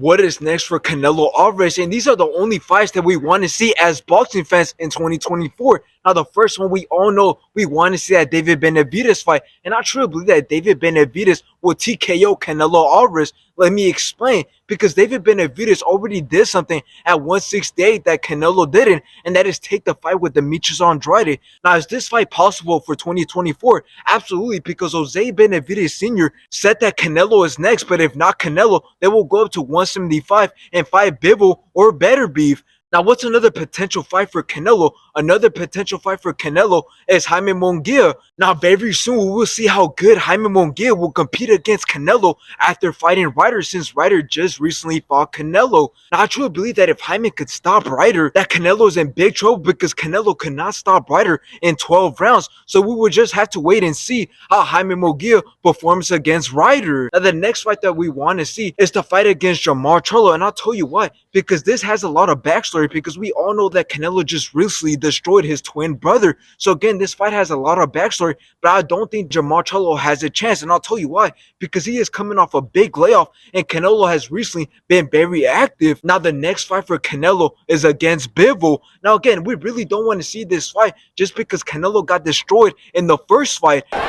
what is next for Canelo Alvarez, and these are the only fights that we want to see as boxing fans in 2024. Now, the first one we all know we want to see that David Benavidez fight, and I truly believe that David Benavidez will TKO Canelo Alvarez. Let me explain, because David Benavidez already did something at 168 that Canelo didn't, and that is take the fight with Demetrius Andrade. Now, is this fight possible for 2024? Absolutely, because Jose Benavidez Sr. said that Canelo is next, but if not Canelo, they will go up to 175 and fight Bivol or Better Beef. Now, what's another potential fight for Canelo? Another potential fight for Canelo is Jaime Munguia. Now, very soon we will see how good Jaime Munguia will compete against Canelo after fighting Ryder, since Ryder just recently fought Canelo. Now, I truly believe that if Jaime could stop Ryder, that Canelo is in big trouble, because Canelo could not stop Ryder in 12 rounds. So we would just have to wait and see how Jaime Munguia performs against Ryder. Now, the next fight that we want to see is the fight against Jermall Charlo, and I'll tell you why. Because this has a lot of backstory, because we all know that Canelo just recently destroyed his twin brother. So again, this fight has a lot of backstory, but I don't think Jermall Charlo has a chance, and I'll tell you why. Because he is coming off a big layoff, and Canelo has recently been very active. Now, the next fight for Canelo is against Bivol. Now, again, we really don't want to see this fight just because Canelo got destroyed in the first fight. Look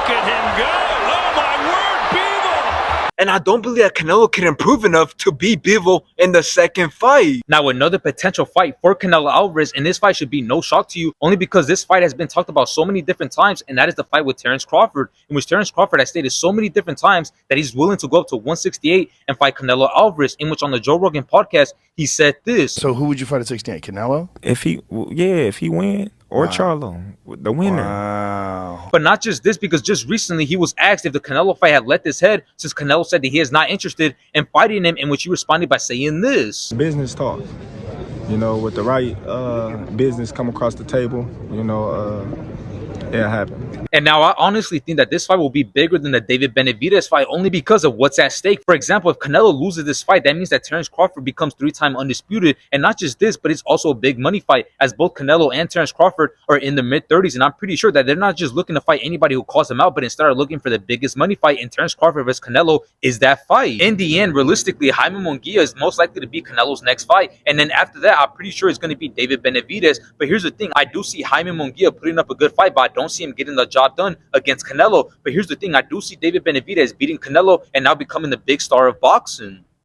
at him go! Oh my word, Bivol! And I don't believe that Canelo can improve enough to beat Bivol in the second fight. Now, another potential fight for Canelo Alvarez, and this fight should be no shock to you, only because this fight has been talked about so many different times, and that is the fight with Terence Crawford, in which Terence Crawford has stated so many different times that he's willing to go up to 168 and fight Canelo Alvarez, in which on the Joe Rogan podcast, he said this. So who would you fight at 68? Canelo? If he win, or Charlo, the winner. Wow. But not just this, because just recently he was asked if the Canelo fight had let his head, since Canelo said that he is not interested in fighting him, in which he responded by saying this. Business talk, with the right business come across the table, it'll happen. And now I honestly think that this fight will be bigger than the David Benavidez fight, only because of what's at stake. For example, if Canelo loses this fight, that means that Terence Crawford becomes 3-time undisputed. And not just this, but it's also a big money fight, as both Canelo and Terence Crawford are in the mid-30s. And I'm pretty sure that they're not just looking to fight anybody who calls them out, but instead are looking for the biggest money fight. And Terence Crawford versus Canelo is that fight. In the end, realistically, Jaime Munguia is most likely to be Canelo's next fight. And then after that, I'm pretty sure it's going to be David Benavidez. But here's the thing. I do see Jaime Munguia putting up a good fight, but I don't see him getting the job done against Canelo. But here's the thing. I do see David Benavidez beating Canelo and now becoming the big star of boxing.